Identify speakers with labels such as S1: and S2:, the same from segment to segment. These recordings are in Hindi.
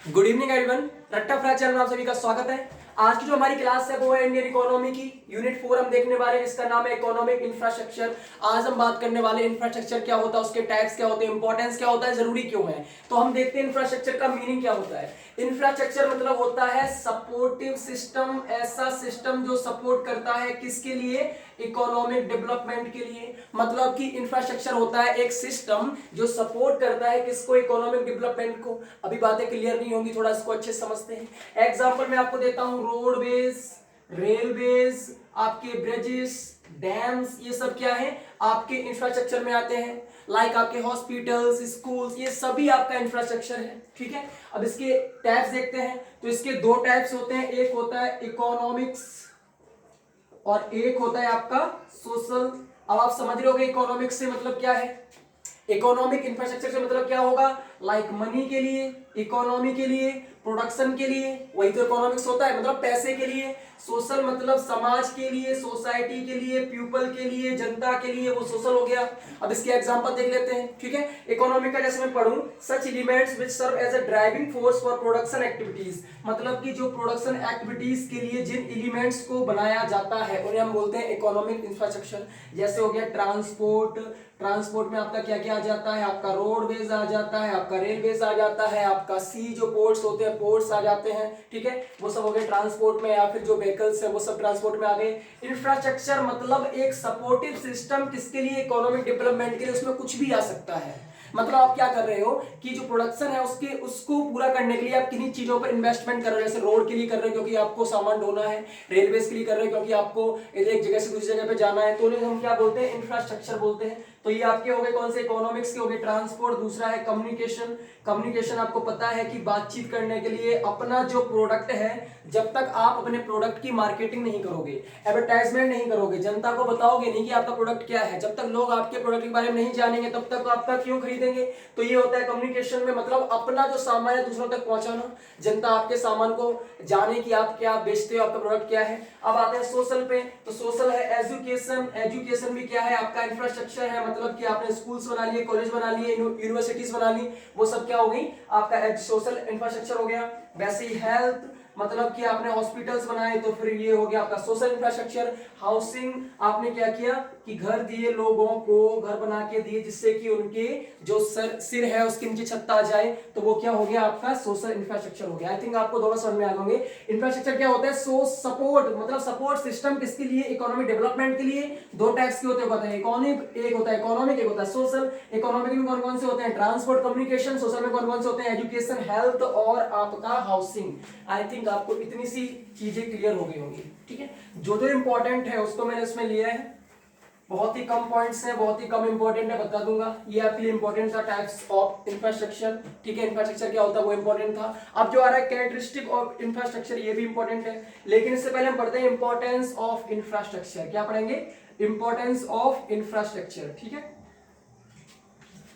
S1: गुड इवनिंग एवरीवन, रट्टा फ्राई चैनल में आप सभी का स्वागत है। आज की जो हमारी क्लास है वो है इंडियन इकोनॉमी की यूनिट 4 हम देखने वाले हैं, जिसका नाम है इकोनॉमिक इंफ्रास्ट्रक्चर। आज हम बात करने वाले इंफ्रास्ट्रक्चर क्या होता है, उसके टाइप्स क्या होते हैं, इंपॉर्टेंस क्या होता है, जरूरी क्यों है। तो हम देखते हैं इंफ्रास्ट्रक्चर का मीनिंग क्या होता है। इंफ्रास्ट्रक्चर मतलब होता है सपोर्टिव सिस्टम, ऐसा सिस्टम जो सपोर्ट करता है किसके लिए, इकोनॉमिक डेवलपमेंट के लिए। मतलब कि इंफ्रास्ट्रक्चर होता है एक सिस्टम जो सपोर्ट करता है किसको, इकोनॉमिक डेवलपमेंट को। अभी बातें क्लियर नहीं होंगी, थोड़ा इसको अच्छे से समझते हैं। एग्जांपल मैं आपको देता हूं, रोडवेज, रेलवेज, आपके ब्रिजेस, डैम्स, ये सब क्या है आपके इंफ्रास्ट्रक्चर में आते हैं। लाइक आपके हॉस्पिटल्स, स्कूल्स, ये सभी आपका इंफ्रास्ट्रक्चर है। ठीक है, अब इसके टाइप्स देखते हैं। तो इसके दो टाइप्स होते हैं, एक होता है इकोनॉमिक्स और एक होता है आपका सोशल। अब आप समझ रहे होगे इकोनॉमिक्स से मतलब क्या है। इकोनॉमिक इंफ्रास्ट्रक्चर से मतलब क्या होगा, लाइक मनी के लिए, इकोनॉमी के लिए, प्रोडक्शन के लिए, वही तो इकोनॉमिक्स होता है, मतलब पैसे के लिए। सोशल मतलब समाज के लिए, सोसाइटी के लिए, पीपल के लिए, जनता के लिए, वो सोशल हो गया। अब इसके एग्जांपल देख लेते हैं। ठीक है, इकोनॉमिक का जैसे मैं पढ़ूं, such elements which serve as a driving force for production activities. मतलब कि जो प्रोडक्शन एक्टिविटीज के लिए जिन एलिमेंट्स को बनाया जाता है उन्हें हम बोलते हैं इकोनॉमिक इंफ्रास्ट्रक्चर। जैसे हो गया ट्रांसपोर्ट, ट्रांसपोर्ट में आपका क्या क्या आ जाता है, आपका रोडवेज आ जाता है, आपका रेलवेज आ जाता है, आपका सी जो पोर्ट्स होते हैं, पोर्ट्स आ जाते हैं। ठीक है, वो सब हो गए ट्रांसपोर्ट में, या फिर जो व्हीकल्स है वो सब ट्रांसपोर्ट में आ गए। इंफ्रास्ट्रक्चर मतलब एक सपोर्टिव सिस्टम किसके लिए, इकोनॉमिक डेवलपमेंट के लिए। उसमें कुछ भी आ सकता है। मतलब आप क्या कर रहे हो कि जो प्रोडक्शन है उसके उसको पूरा करने के लिए आप किन्हीं चीजों पर इन्वेस्टमेंट कर रहे हो। जैसे रोड के लिए कर रहे हो क्योंकि आपको सामान ढोना है, रेलवेज के लिए कर रहे हो क्योंकि आपको एक जगह से दूसरी जगह पे जाना है, तो उन्हें हम क्या बोलते हैं, इंफ्रास्ट्रक्चर बोलते हैं। तो ये आपके हो गए कौन से, इकोनॉमिक्स के हो गए। ट्रांसपोर्ट, दूसरा है कम्युनिकेशन। कम्युनिकेशन आपको पता है कि बातचीत करने के लिए अपना जो प्रोडक्ट है, जब तक आप अपने प्रोडक्ट की मार्केटिंग नहीं करोगे, एडवर्टाइजमेंट नहीं करोगे, जनता को बताओगे नहीं कि आपका प्रोडक्ट क्या है, जब तक लोग आपके प्रोडक्ट के बारे में नहीं जानेंगे तब तक आपका क्यों खरीदेंगे। तो ये होता है कम्युनिकेशन में, मतलब अपना जो सामान है दूसरों तक पहुंचाना, जनता आपके सामान को जाने कि आप क्या बेचते हो, आपका प्रोडक्ट क्या है। अब आते हैं सोशल पे। तो सोशल है एजुकेशन। एजुकेशन भी क्या है, आपका इंफ्रास्ट्रक्चर है। मतलब कि आपने स्कूल्स बना लिए, कॉलेज बना लिए, यूनिवर्सिटीज बना ली, वो सब क्या हो गई, आपका सोशल इंफ्रास्ट्रक्चर हो गया। वैसे ही हेल्थ, मतलब कि आपने हॉस्पिटल्स बनाए तो फिर ये हो गया आपका सोशल इंफ्रास्ट्रक्चर। हाउसिंग, आपने क्या किया कि घर दिए, लोगों को घर बना के दिए जिससे कि उनके जो सिर है उसके नीचे छत आ जाए, तो वो क्या हो गया आपका सोशल इंफ्रास्ट्रक्चर हो गया। आई थिंक आपको दोनों समझ में आ गए। इंफ्रास्ट्रक्चर क्या होता है, सो सपोर्ट, मतलब सपोर्ट सिस्टम किसके लिए, इकोनॉमिक डेवलपमेंट के लिए। दो टाइप्स के होते हैं, इकोनॉमिक एक होता है इकोनॉमिक, एक होता है सोशल। इकोनॉमिक में कौन कौन से होते हैं, ट्रांसपोर्ट, कम्युनिकेशन। सोशल में कौन कौन से होते हैं, एजुकेशन, हेल्थ और आपका हाउसिंग। आई थिंक आपको इतनी सी चीजें क्लियर हो गई होंगी। ठीक है, जो जो इंपॉर्टेंट है उसको मैंने इसमें लिया है। बहुत ही कम पॉइंट्स हैं, बहुत ही कम इंपॉर्टेंट है, बता दूंगा। ये आपके लिए इंपॉर्टेंट था, टाइप्स ऑफ इंफ्रास्ट्रक्चर। ठीक है, इंफ्रास्ट्रक्चर क्या होता है वो इंपॉर्टेंट था। अब जो आ रहा है कैरेक्टरिस्टिक ऑफ इंफ्रास्ट्रक्चर, ये भी इंपॉर्टेंट है। लेकिन इससे पहले हम पढ़ते हैं इंपॉर्टेंस ऑफ इंफ्रास्ट्रक्चर। क्या पढ़ेंगे, इंपॉर्टेंस ऑफ इंफ्रास्ट्रक्चर। ठीक है,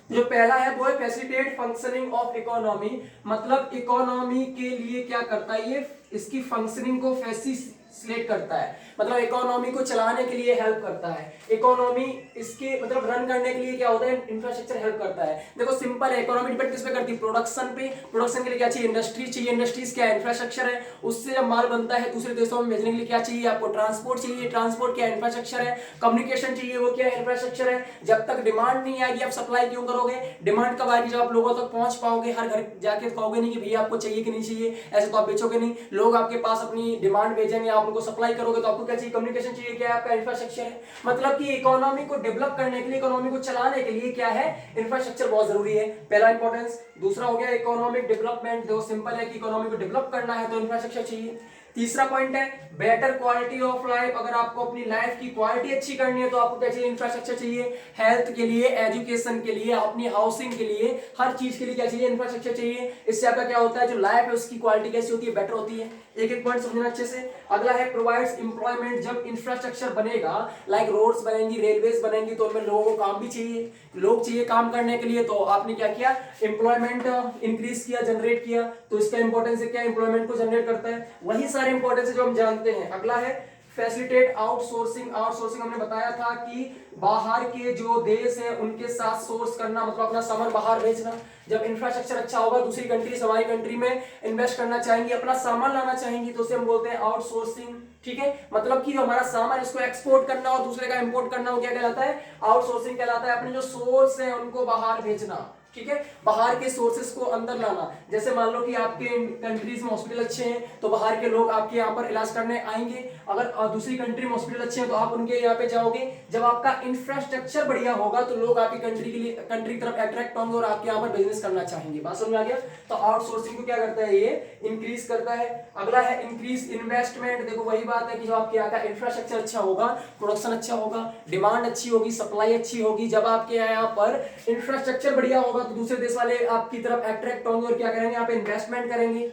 S1: जो पहला है वो है फैसिलिटेट फंक्शनिंग ऑफ इकोनॉमी। मतलब इकोनॉमी के लिए क्या करता है, ये इसकी फंक्शनिंग को फैसिलिटेट करता है, मतलब इकोनॉमी को चलाने के लिए हेल्प करता है। इकोनॉमी इसके मतलब रन करने के लिए क्या होता है, इंफ्रास्ट्रक्चर हेल्प करता है। देखो सिंपल है, इकोनॉमी डिपेंड किस पे करती है, प्रोडक्शन पे। प्रोडक्शन के लिए क्या चाहिए, इंडस्ट्री चाहिए। इंडस्ट्रीज क्या है, इंफ्रास्ट्रक्चर है। उससे जब माल बनता है दूसरे देशों में भेजने के लिए क्या चाहिए आपको, ट्रांसपोर्ट चाहिए। ट्रांसपोर्ट क्या है, इंफ्रास्ट्रक्चर है। कम्युनिकेशन चाहिए, वो क्या है, इंफ्रास्ट्रक्चर है। जब तक डिमांड नहीं आएगी आप सप्लाई क्यों करोगे, डिमांड कब आएगी, जब आप लोगों तक पहुंच पाओगे। हर घर जाके कहोगे नहीं कि भैया आपको चाहिए कि नहीं चाहिए, ऐसे तो आप बेचोगे नहीं। लोग आपके पास अपनी डिमांड भेजेंगे, आप उनको सप्लाई करोगे, तो आपको क्या चाहिए, कम्युनिकेशन चाहिए। क्या है आपका, इंफ्रास्ट्रक्चर है। मतलब कि इकोनॉमी को डेवलप करने के लिए, इकोनॉमी को चलाने के लिए क्या है, इंफ्रास्ट्रक्चर बहुत जरूरी है। पहला इंपॉर्टेंस। दूसरा हो गया इकोनॉमिक डेवलपमेंट। देखो सिंपल है कि इकोनॉमी को डेवलप करना है तो इंफ्रास्ट्रक्चर चाहिए। तीसरा पॉइंट है बेटर क्वालिटी ऑफ लाइफ। अगर आपको अपनी लाइफ की क्वालिटी अच्छी करनी है तो आपको क्या चाहिए, इंफ्रास्ट्रक्चर चाहिए। हेल्थ के लिए, एजुकेशन के लिए, अपनी हाउसिंग के लिए, हर चीज के लिए क्या चाहिए, इंफ्रास्ट्रक्चर चाहिए। इससे आपका क्या होता है, जो लाइफ है उसकी क्वालिटी कैसी होती है, बेटर होती है। एक एक पॉइंट समझना अच्छे से। अगला है प्रोवाइड्स एम्प्लॉयमेंट। जब इंफ्रास्ट्रक्चर बनेगा, लाइक रोड्स बनेंगी, रेलवेज बनेंगी, तो उनमें लोगों को काम भी चाहिए, लोग चाहिए काम करने के लिए। तो आपने क्या किया, एम्प्लॉयमेंट इंक्रीज किया, जनरेट किया। तो इसका इंपॉर्टेंस क्या है, एम्प्लॉयमेंट को जनरेट करता है। वही सारे इंपॉर्टेंस जो हम जानते हैं। अगला है फैसिलिटेट आउटसोर्सिंग। आउटसोर्सिंग हमने बताया था कि बाहर के जो देश है उनके साथ सोर्स करना, मतलब अपना सामान बाहर भेजना। जब इंफ्रास्ट्रक्चर अच्छा होगा, दूसरी कंट्री हमारी कंट्री में इन्वेस्ट करना चाहेंगी, अपना सामान लाना चाहेंगी, तो उसे हम बोलते हैं आउटसोर्सिंग। ठीक है, मतलब कि जो हमारा सामान इसको एक्सपोर्ट करना और दूसरे का इंपोर्ट करना, वो क्या कहलाता है? आउटसोर्सिंग कहलाता है। अपने जो सोर्स है उनको बाहर भेजना, ठीक है, बाहर के सोर्सेस को अंदर लाना। जैसे मान लो कि आपके कंट्रीज में हॉस्पिटल अच्छे हैं तो बाहर के लोग आपके यहाँ पर इलाज करने आएंगे। अगर दूसरी कंट्री में हॉस्पिटल अच्छे हैं तो आप उनके यहाँ पे जाओगे। जब आपका इंफ्रास्ट्रक्चर बढ़िया होगा तो लोग आपकी कंट्री के लिए कंट्री की तरफ अट्रैक्ट होंगे और आपके यहाँ पर बिजनेस करना चाहेंगे। बात समझ में आ गया? तो आउटसोर्सिंग को क्या करता है? ये इंक्रीज करता है। अगला है इंक्रीज इन्वेस्टमेंट। देखो वही बात है कि जो आपके यहाँ का इंफ्रास्ट्रक्चर अच्छा होगा, प्रोडक्शन अच्छा होगा, डिमांड अच्छी होगी, सप्लाई अच्छी होगी। जब आपके यहाँ पर इंफ्रास्ट्रक्चर बढ़िया होगा तो दूसरे देश वाले आपकी तरफ अट्रैक्ट होंगे और क्या करेंगे? यहाँ पे इन्वेस्टमेंट करेंगे।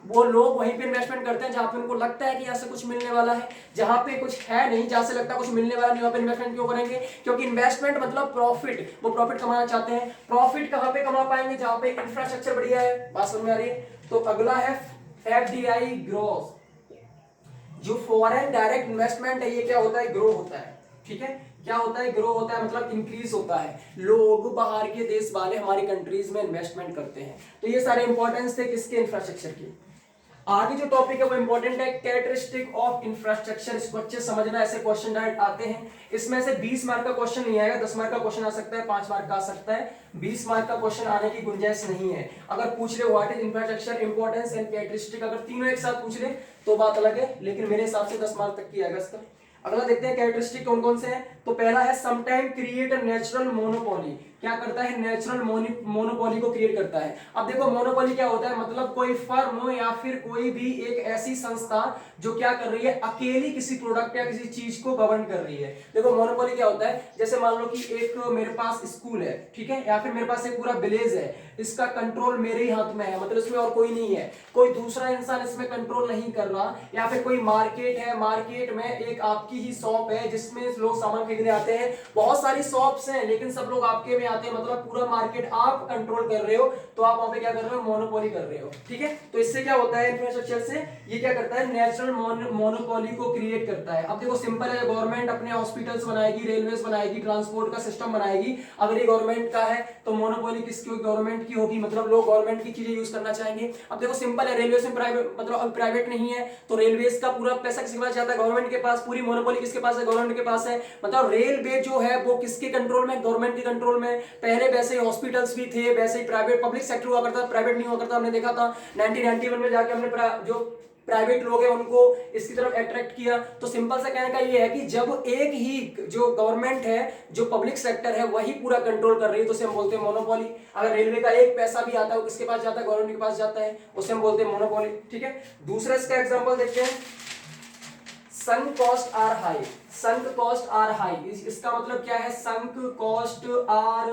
S1: वो लोग वहीं पे इन्वेस्टमेंट करते हैं जहां पे उनको लगता है कि यहाँ से कुछ मिलने वाला है। जहां पे कुछ है नहीं, जहां से लगता है कुछ मिलने वाला नहीं, वहां पे इन्वेस्टमेंट क्यों करेंगे? क्योंकि इन्वेस्टमेंट मतलब प्रॉफिट, वो प्रॉफिट कमाना चाहते हैं। प्रॉफिट कहां पे कमा पाएंगे? जहां पे इंफ्रास्ट्रक्चर बढ़िया है। बात समझ में आ रही है? तो अगला है एफडीआई ग्रोथ। जो फॉरेन डायरेक्ट इन्वेस्टमेंट है, ये क्या होता है? ग्रो होता है। ठीक है, क्या होता है? ग्रो होता है, मतलब इंक्रीज होता है। लोग बाहर के देश वाले हमारी कंट्रीज में इन्वेस्टमेंट करते हैं। तो ये सारे इंपॉर्टेंस थे किसके? इंफ्रास्ट्रक्चर के। आगे जो टॉपिक है वो इंपॉर्टेंट है, कैरेक्टरिस्टिक ऑफ इंफ्रास्ट्रक्चर। इसको अच्छे समझना, ऐसे क्वेश्चन डायरेक्ट आते हैं। इसमें से 20 मार्क का क्वेश्चन नहीं आएगा, 10 मार्क का क्वेश्चन आ सकता है, 5 मार्क का आ सकता है। 20 मार्क का क्वेश्चन आने की गुंजाइश नहीं है। अगर पूछ ले what is infrastructure, importance and characteristic, अगर तीनों एक साथ पूछ ले तो बात अलग है, लेकिन मेरे हिसाब से 10 मार्क तक की आएगा इसका। अगला देखते हैं कैरेक्टरिस्टिक कौन कौन से हैं। तो पहला है sometime create a natural monopoly. क्या करता है? नेचुरल मोनोपोली को क्रिएट करता है। अब देखो मोनोपोली क्या होता है? मतलब कोई फर्म या फिर कोई भी एक ऐसी संस्था जो क्या कर रही है? अकेली किसी प्रोडक्ट या किसी चीज को गवर्न कर रही है। देखो मोनोपोली क्या होता है? जैसे मान लो कि एक मेरे पास स्कूल है, ठीक है, या फिर मेरे पास एक पूरा विलेज है, इसका कंट्रोल मेरे ही हाथ में है, मतलब इसमें और कोई नहीं है, कोई दूसरा इंसान इसमें कंट्रोल नहीं कर रहा। या फिर कोई मार्केट है, मार्केट में एक आपकी ही शॉप है जिसमें लोग सामान खरीदने आते हैं। बहुत सारी शॉप्स हैं लेकिन सब लोग आपके में आते हैं, मतलब पूरा मार्केट आप कंट्रोल कर रहे हो, तो आप वहां पे क्या कर रहे हो? मोनोपोली कर रहे हो। ठीक है, तो इससे क्या होता है? इंफ्रास्ट्रक्चर से ये क्या करता है? नेचुरल मोनोपोली को क्रिएट करता है। अब देखो सिंपल है, गवर्नमेंट अपने हॉस्पिटल्स बनाएगी, रेलवेज बनाएगी, ट्रांसपोर्ट का सिस्टम बनाएगी। अगर ये गवर्नमेंट का है तो मोनोपोली किसकी होगी? गवर्नमेंट की होगी, मतलब लोग गवर्नमेंट की चीजें यूज करना चाहेंगे। अब देखो सिंपल है, रेलवे में प्राइवेट, मतलब प्राइवेट नहीं है तो रेलवेज का पूरा पैसा किसके पास जाता है? गवर्नमेंट के पास। पूरी मोनोपोली किसके पास है? गवर्नमेंट के पास है। मतलब रेलवे जो है वो किसके कंट्रोल में? गवर्नमेंट के कंट्रोल में। पहले वैसे ही हॉस्पिटल्स भी थे, वैसे ही प्राइवेट पब्लिक सेक्टर हुआ करता, प्राइवेट नहीं हुआ करता। हमने देखा था 1991 में जाके हमने जो प्राइवेट लोग हैं उनको इसकी तरफ अट्रैक्ट किया। तो सिंपल सा कहने का ये है कि जब एक ही जो गवर्नमेंट है, जो पब्लिक सेक्टर है, वही पूरा कंट्रोल कर रही है तो उसे हम बोलते हैं मोनोपोली। अगर रेलवे का एक पैसा भी आता है वो किसके पास जाता है? गवर्नमेंट के पास जाता है, उसे हम बोलते हैं मोनोपोली। ठीक है, दूसरा इसका एग्जांपल देखते हैं, sunk cost are high. Sunk cost are high, इसका मतलब क्या है? Sunk cost are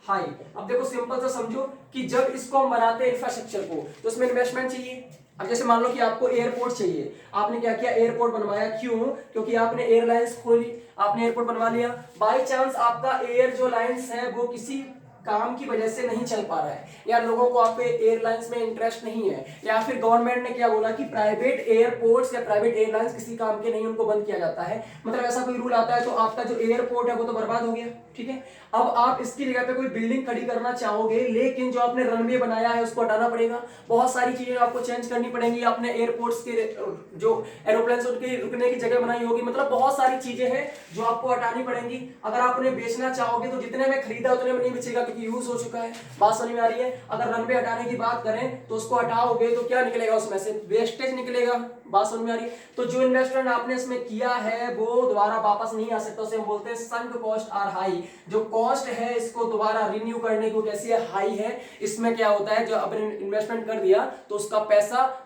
S1: high. अब देखो सिंपल सा समझो कि जब इसको हम बनाते हैं इंफ्रास्ट्रक्चर को तो उसमें इन्वेस्टमेंट चाहिए। अब जैसे मान लो कि आपको एयरपोर्ट चाहिए, आपने क्या किया? एयरपोर्ट बनवाया। क्यों? क्योंकि आपने एयरलाइंस खोली, आपने एयरपोर्ट बनवा लिया। बाय चांस आपका एयर जो लाइंस है वो किसी काम की वजह से नहीं चल पा रहा है, या लोगों को आप पे एयरलाइंस में इंटरेस्ट नहीं है, या फिर गवर्नमेंट ने क्या बोला कि प्राइवेट एयरपोर्ट्स या प्राइवेट एयरलाइंस किसी काम के नहीं, उनको बंद किया जाता है, मतलब ऐसा कोई रूल आता है, तो आपका जो एयरपोर्ट है वो तो बर्बाद हो गया। ठीक है, अब आप इसकी जगह पे कोई बिल्डिंग खड़ी करना चाहोगे, लेकिन जो आपने रनवे बनाया है उसको हटाना पड़ेगा, बहुत सारी चीजें आपको चेंज करनी पड़ेंगी। आपने एयरपोर्ट्स के जो एरोप्लेन उनके रुकने की जगह बनाई होगी, मतलब बहुत सारी चीजें हैं जो आपको हटानी पड़ेंगी। अगर आप उन्हें बेचना चाहोगे तो जितने में खरीदा उतने में नहीं बेचेगा क्योंकि यूज हो चुका है। बात समझ में आ रही है? अगर रनवे हटाने की बात करें तो उसको हटाओगे तो क्या निकलेगा? उसमें से वेस्टेज निकलेगा। बात समझ में आ रही है? तो जो इन्वेस्टमेंट आपने इसमें किया है वो दोबारा वापस नहीं आ सकता, उसे हम बोलते हैं संक कॉस्ट आर हाई। जो कॉस्ट है इसको दोबारा रिन्यू करने को कैसी है? हाई है। इसमें क्या होता है, जो आपने इन्वेस्टमेंट कर दिया तो उसका पैसा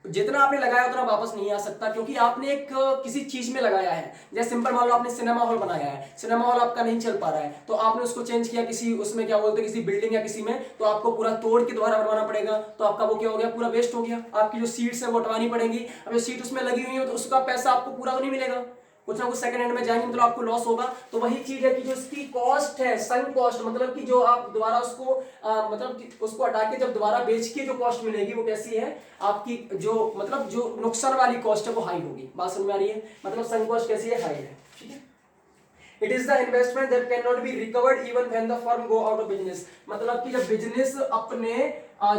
S1: जितना आपने लगाया उतना वापस नहीं आ सकता, क्योंकि आपने एक किसी चीज में लगाया है। जैसे सिंपल मान लो आपने सिनेमा हॉल बनाया है, सिनेमा हॉल आपका नहीं चल पा रहा है तो आपने उसको चेंज किया किसी, उसमें क्या बोलते हैं, किसी बिल्डिंग या किसी में, तो आपको पूरा तोड़ के दोबारा बनवाना पड़ेगा, तो आपका वो क्या हो गया? पूरा वेस्ट हो गया। आपकी जो सीट्स है वो हटवानी पड़ेंगी। अब जो सीट उसमें लगी हुई है तो उसका पैसा आपको पूरा तो नहीं मिलेगा, कुछ ना कुछ सेकंड हैंड में जाएंगे मतलब आपको लॉस होगा। तो वही चीज है कि जो इसकी कॉस्ट है, संक कॉस्ट, मतलब कि जो आप दोबारा उसको मतलब कि उसको हटा के जब दोबारा बेच के जो कॉस्ट मिलेगी वो कैसी है आपकी, जो मतलब जो नुकसान वाली कॉस्ट है वो हाई होगी। बात समझ में आ रही है, मतलब संक कॉस्ट कैसी है, हाई है, ठीक है। It is the investment that can not be recovered even when the firm go out of business, मतलब कि जब बिजनेस अपने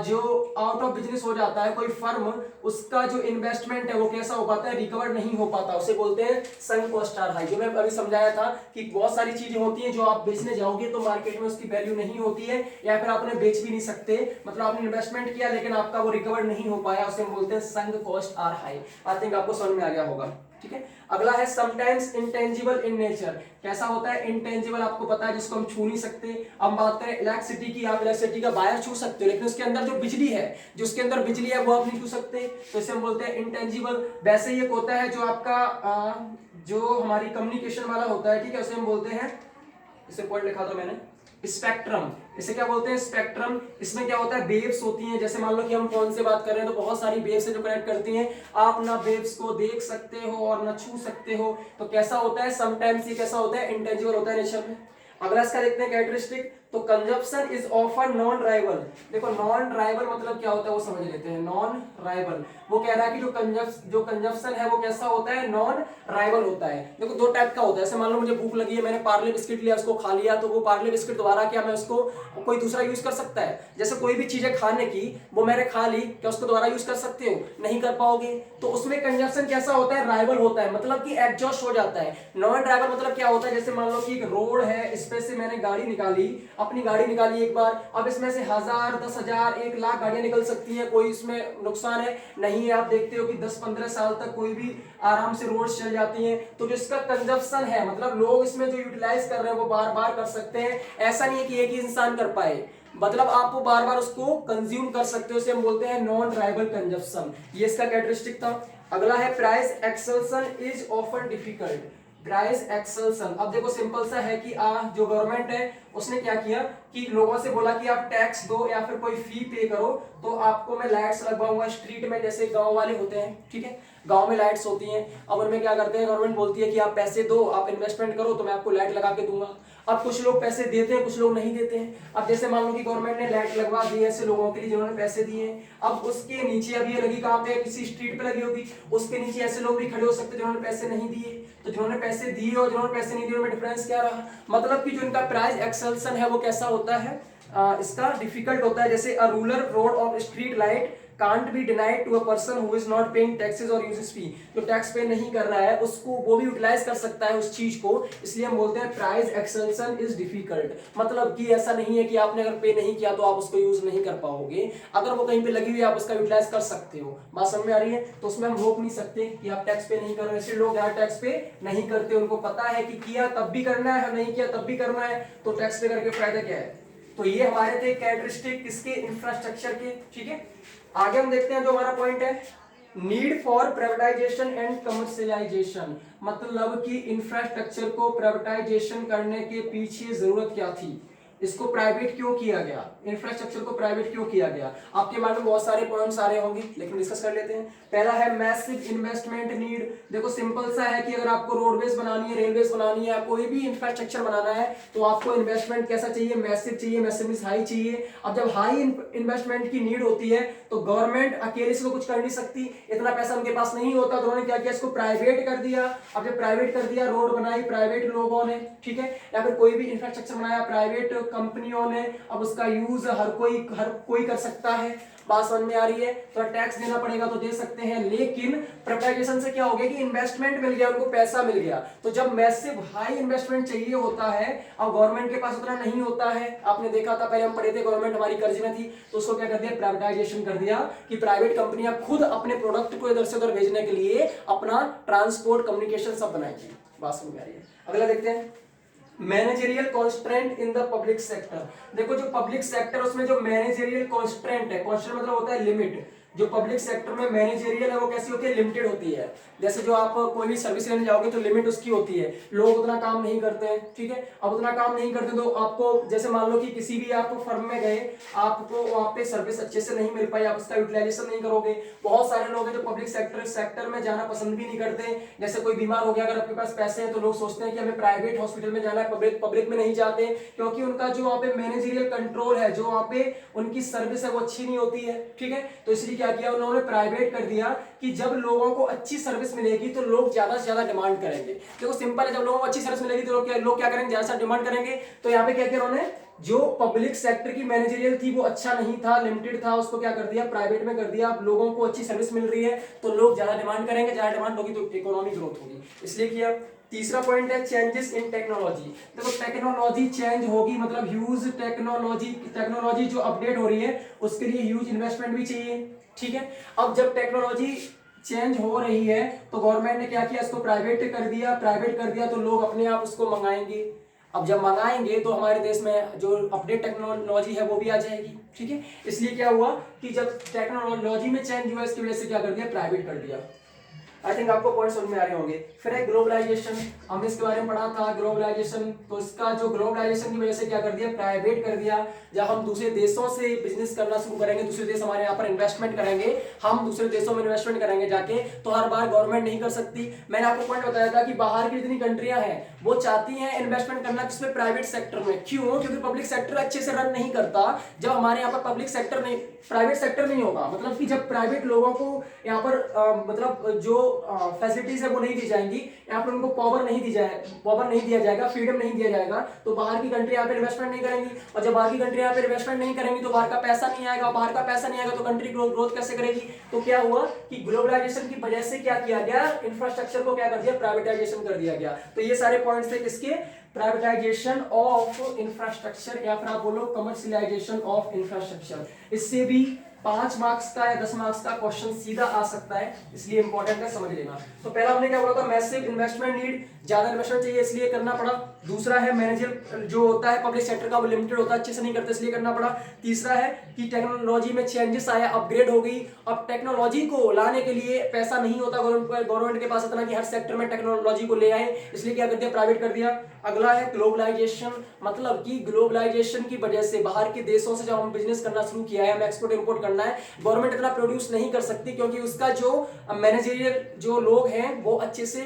S1: जो आउट ऑफ बिजनेस हो जाता है कोई फर्म, उसका जो इन्वेस्टमेंट है वो कैसा हो पाता है, रिकवर नहीं हो पाता, उसे बोलते हैं संक कॉस्ट आर हाई। जो मैं अभी समझाया था कि बहुत सारी चीजें होती हैं जो आप बेचने जाओगे तो मार्केट में उसकी वैल्यू नहीं होती है, या फिर आपने बेच भी नहीं सकते, मतलब आपने इन्वेस्टमेंट किया लेकिन आपका वो रिकवर नहीं हो पाया, उसे हम बोलते हैं sunk cost are high. I think आपको समझ में आ गया होगा, ठीक है। अगला है समटाइम्स इंटेंजिबल इन नेचर, कैसा होता है इंटेंजिबल, आपको पता है जिसको हम छू नहीं सकते। अब बात करें इलेक्ट्रिसिटी की, आप इलेक्ट्रिसिटी का वायर छू सकते हो लेकिन उसके अंदर जो बिजली है, जो उसके अंदर बिजली है वो आप नहीं छू सकते, तो इसे हम बोलते हैं इंटेंजिबल। वैसे ही एक होता है जो आपका जो हमारी कम्युनिकेशन वाला होता है, ठीक है, उसे हम बोलते हैं, इसे पॉइंट लिखा था मैंने, स्पेक्ट्रम। इसे क्या बोलते हैं, स्पेक्ट्रम। इसमें क्या होता है, वेव्स होती हैं, जैसे मान लो कि हम फोन से बात कर रहे हैं तो बहुत सारी वेव्स है जो कनेक्ट करती हैं, आप ना वेव्स को देख सकते हो और ना छू सकते हो, तो कैसा होता है, समटाइम्स ये कैसा होता है, इंटेंजिबल होता है नेचर में। अगला इसका देखते हैं कैरेक्टरिस्टिक, तो consumption is often non rival. देखो नॉन राइवल मतलब क्या होता है वो समझ लेते हैं। नॉन राइवल वो कह रहा है कि जो कंजप्शन है वो कैसा होता है, नॉन राइवल होता है। देखो दो टाइप का होता है, जैसे मान लो मुझे भूख लगी है, मैंने पार्ले बिस्किट लिया, उसको खा लिया, तो वो पार्ले बिस्किट दोबारा क्या मैं उसको कोई दूसरा यूज कर सकता है। जैसे कोई भी चीज है खाने की, वो मैंने खा ली, क्या उसको दोबारा यूज कर सकते हो, नहीं कर पाओगे। तो उसमें कंजप्शन कैसा होता है, राइवल होता है, मतलब कि एग्जॉस्ट हो जाता है। नॉन राइवल मतलब क्या होता है, जैसे मान लो कि एक रोड है, इस पे से मैंने गाड़ी निकाली, अपनी गाड़ी निकाली एक बार, अब इसमें से 1000, 10,000, 1,00,000 गाड़ियां निकल सकती हैं, कोई इसमें नुकसान है नहीं है। आप देखते हो कि 10-15 साल तक कोई भी आराम से रोड चल जाती हैं। तो जो इसका कंजप्शन है, मतलब लोग इसमें जो यूटिलाइज कर रहे हैं वो बार बार कर सकते हैं, ऐसा नहीं है कि एक ही इंसान कर पाए, मतलब आप वो बार बार उसको कंज्यूम कर सकते हो, इसे हम बोलते हैं नॉन राइवल कंजप्शन। ये इसका कैरेक्टरिस्टिक था। अगला है price Axelsen is often difficult. Price Axelsen, अब देखो सिंपल सा है कि जो गवर्नमेंट है उसने क्या किया कि लोगों से बोला कि आप टैक्स दो या फिर कोई फी पे करो तो आपको मैं लाइट्स लगवाऊंगा स्ट्रीट में, जैसे गांव वाले होते हैं, ठीक है, गांव में लाइट्स होती हैं। अब उनमें क्या करते हैं, गवर्नमेंट बोलती है कि आप पैसे दो, आप इन्वेस्टमेंट करो तो मैं आपको लाइट लगा के दूंगा। अब कुछ लोग पैसे देते हैं, कुछ लोग नहीं देते हैं। अब जैसे मान लो कि गवर्नमेंट ने लाइट लगवा दी है ऐसे लोगों के लिए जिन्होंने पैसे दिए, अब उसके नीचे अब ये लगी कहाँ पे, किसी स्ट्रीट पे लगी होगी, उसके नीचे ऐसे लोग भी खड़े हो सकते हैं जिन्होंने पैसे नहीं दिए। तो जिन्होंने पैसे दिए और जिन्होंने पैसे नहीं दिए उनमें डिफरेंस क्या रहा, मतलब कि जो इनका प्राइस एक्सेल्सन है वो कैसा होता है, इसका डिफिकल्ट होता है। जैसे a rural road of street light can't be denied to a person who is not paying taxes or uses fee, जो टैक्स पे नहीं कर रहा है उसको वो भी यूटिलाइज कर सकता है उस चीज को, इसलिए हम बोलते हैं प्राइस एक्सेल्सन इज डिफिकल्ट। मतलब कि ऐसा नहीं है कि आपने अगर पे नहीं किया तो आप उसको यूज नहीं कर पाओगे, अगर वो कहीं पे लगी हुई है आप उसका यूटिलाइज कर सकते हो। बात समझ में आ रही है, तो उसमें हम रोक नहीं सकते कि आप टैक्स पे नहीं कर रहे। ऐसे लोग यार टैक्स पे नहीं करते, उनको पता है कि किया तब भी करना है, नहीं किया तब भी करना है, तो टैक्स पे करके फायदा क्या है। तो ये हमारे थे कैरेक्टरिस्टिक किसके, इंफ्रास्ट्रक्चर के, ठीक है। आगे हम देखते हैं जो हमारा पॉइंट है, need for privatisation and commercialisation, मतलब कि इंफ्रास्ट्रक्चर को प्राइवेटाइजेशन करने के पीछे जरूरत क्या थी, इसको प्राइवेट क्यों किया गया, इंफ्रास्ट्रक्चर को प्राइवेट क्यों किया गया। आपके माइंड में बहुत सारे पॉइंट्स आ रहे होंगे लेकिन डिस्कस कर लेते हैं। पहला है मैसिव इन्वेस्टमेंट नीड। देखो सिंपल सा है कि अगर आपको रोडवेज बनानी है, रेलवेज बनानी है, कोई भी इंफ्रास्ट्रक्चर बनाना है तो आपको इन्वेस्टमेंट कैसा चाहिए, मैसिव चाहिए, मैसिव मींस हाई चाहिए। अब जब हाई इन्वेस्टमेंट की नीड होती है तो गवर्नमेंट अकेले से तो कुछ कर नहीं सकती, इतना पैसा उनके पास नहीं होता, तो उन्होंने क्या किया, इसको प्राइवेट कर दिया। अब जब प्राइवेट कर दिया, रोड बनाई प्राइवेट लोगों ने, ठीक है, या फिर कोई भी इंफ्रास्ट्रक्चर बनाया प्राइवेट कंपनियों ने, अब उसका यूज हर कोई कर सकता है। बात समझ में आ रही है, तो टैक्स देना पड़ेगा तो दे सकते हैं, लेकिन प्राइवेटाइजेशन से क्या हो गया कि इन्वेस्टमेंट मिल गया, उनको पैसा मिल गया। तो जब मैसिव हाई इन्वेस्टमेंट चाहिए होता है, अब गवर्नमेंट के पास उतना नहीं होता है, आपने देखा था पहले हम पढ़े थे, गवर्नमेंट हमारी कर्ज में थी, तो उसको क्या कर दिया, प्राइवेटाइजेशन कर दिया कि प्राइवेट कंपनियां खुद अपने प्रोडक्ट को इधर से उधर भेजने के लिए अपना ट्रांसपोर्ट कम्युनिकेशन सब बनाएंगी। बात समझ में आ रही है। अगला देखते हैं, managerial constraint in the public sector. देखो जो पब्लिक सेक्टर उसमें जो मैनेजरियल कॉन्स्ट्रेंट है, कॉन्स्ट्रेंट मतलब होता है लिमिट, जो पब्लिक सेक्टर में मैनेजरियल है वो कैसी होती है, लिमिटेड होती है। जैसे जो आप कोई भी सर्विस लेने जाओगे तो लिमिट उसकी होती है, लोग उतना काम नहीं करते हैं, ठीक है। अब उतना काम नहीं करते तो आपको, जैसे मान लो कि किसी भी आप फर्म में गए, आपको वहाँ पे सर्विस अच्छे से नहीं मिल पाई, आप उसका यूटिलाइजेशन नहीं करोगे। बहुत सारे लोग हैं जो पब्लिक सेक्टर में जाना पसंद भी नहीं करते। जैसे कोई बीमार हो गया, अगर आपके पास पैसे हैं तो लोग सोचते हैं कि हमें प्राइवेट हॉस्पिटल में जाना है, पब्लिक में नहीं जाते, क्योंकि उनका जो वहाँ पे मैनेजरियल कंट्रोल है, जो वहाँ पे उनकी सर्विस है वो अच्छी नहीं होती है, ठीक है। तो इसलिए क्या किया उन्होंने, प्राइवेट कर दिया कि जब लोगों को अच्छी सर्विस मिलेगी तो लोग ज्यादा से ज्यादा डिमांड करेंगे। देखो सिंपल है, जब लोगों को अच्छी सर्विस मिलेगी तो लोग क्या करेंगे, ज्यादा डिमांड करेंगे। तो यहाँ पे क्या किया उन्होंने, जो पब्लिक सेक्टर की मैनेजरियल थी वो अच्छा नहीं था, लिमिटेड था, उसको क्या कर दिया, प्राइवेट में कर दिया। अब लोगों को अच्छी सर्विस मिल रही है तो लोग ज्यादा डिमांड करेंगे, ज्यादा डिमांड होगी तो इकोनॉमी ग्रोथ होगी, इसलिए किया। तीसरा पॉइंट है चेंजेस इन टेक्नोलॉजी। देखो टेक्नोलॉजी चेंज होगी, मतलब ह्यूज टेक्नोलॉजी जो अपडेट हो रही है उसके लिए ह्यूज इन्वेस्टमेंट भी चाहिए, ठीक है। अब जब टेक्नोलॉजी चेंज हो रही है तो गवर्नमेंट ने क्या किया, इसको प्राइवेट कर दिया तो लोग अपने आप उसको मंगाएंगे। अब जब मंगाएंगे तो हमारे देश में जो अपडेट टेक्नोलॉजी है वो भी आ जाएगी, ठीक है। इसलिए क्या हुआ कि जब टेक्नोलॉजी में चेंज हुआ, इसकी वजह से क्या कर दिया, प्राइवेट कर दिया। आई थिंक आपको पॉइंट समझ में आ रहे होंगे। फिर है ग्लोबलाइजेशन, हमने इसके बारे में पढ़ा था ग्लोबलाइजेशन। तो इसका जो ग्लोबलाइजेशन की वजह से क्या कर दिया, प्राइवेट कर दिया। जब हम दूसरे देशों से बिजनेस करना शुरू करेंगे, दूसरे देश हमारे यहाँ पर इन्वेस्टमेंट करेंगे, हम दूसरे देशों में इन्वेस्टमेंट करेंगे जाके, तो हर बार गवर्नमेंट नहीं कर सकती। मैंने आपको पॉइंट बताया था कि बाहर की जितनी कंट्रियां हैं वो चाहती हैं इन्वेस्टमेंट करना किसमें, प्राइवेट सेक्टर में। क्यों? क्योंकि पब्लिक सेक्टर अच्छे से रन नहीं करता। जब हमारे यहाँ पर पब्लिक सेक्टर नहीं, प्राइवेट सेक्टर नहीं होगा, मतलब कि जब प्राइवेट लोगों को यहाँ पर मतलब जो फैसिलिटीज है वो नहीं दी जाएंगी, यहाँ पर उनको पावर नहीं दिया जाएगा, फ्रीडम नहीं दिया जाएगा, तो बाहर की कंट्री यहाँ पे इन्वेस्टमेंट नहीं करेंगी। और जब बाहर की कंट्री यहाँ पे इन्वेस्टमेंट नहीं करेंगी तो बाहर का पैसा नहीं आएगा, बाहर का पैसा नहीं आएगा तो कंट्री ग्रोथ कैसे करेगी। तो क्या हुआ कि ग्लोबलाइजेशन की वजह से क्या किया गया, इंफ्रास्ट्रक्चर को क्या कर दिया, प्राइवेटाइजेशन कर दिया गया। तो ये सारे पॉइंट्स थे किसके, प्राइवेटाइजेशन ऑफ इंफ्रास्ट्रक्चर, या फिर आप बोलो कमर्शियलाइजेशन ऑफ इंफ्रास्ट्रक्चर। इससे भी 5 मार्क्स का या 10 मार्क्स का क्वेश्चन सीधा आ सकता है, इसलिए इंपॉर्टेंट है, समझ लेना। तो पहला हमने क्या बोला था, मैसिव इन्वेस्टमेंट नीड, ज्यादा इन्वेस्टमेंट चाहिए इसलिए करना पड़ा। दूसरा है मैनेजर जो होता है पब्लिक सेक्टर का वो लिमिटेड होता है, अच्छे से नहीं करते इसलिए करना पड़ा। तीसरा है कि टेक्नोलॉजी में चेंजेस आया, अपग्रेड हो गई। अब टेक्नोलॉजी को लाने के लिए पैसा नहीं होता गवर्नमेंट के पास इतना कि हर सेक्टर में टेक्नोलॉजी को ले आए, इसलिए क्या कर दिया, प्राइवेट कर दिया। अगला है ग्लोबलाइजेशन, मतलब कि ग्लोबलाइजेशन की वजह से बाहर के देशों से जब हम बिजनेस करना शुरू किया है, हमें एक्सपोर्ट इंपोर्ट करना है, गवर्नमेंट इतना प्रोड्यूस नहीं कर सकती क्योंकि उसका जो मैनेजरियल जो लोग हैं वो अच्छे से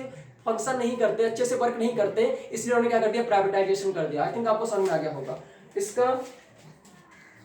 S1: फंक्शन नहीं करते, अच्छे से वर्क नहीं करते, इसलिए उन्होंने क्या कर दिया, प्राइवेटाइजेशन कर दिया। आई थिंक आपको समझ में आ गया होगा। इसका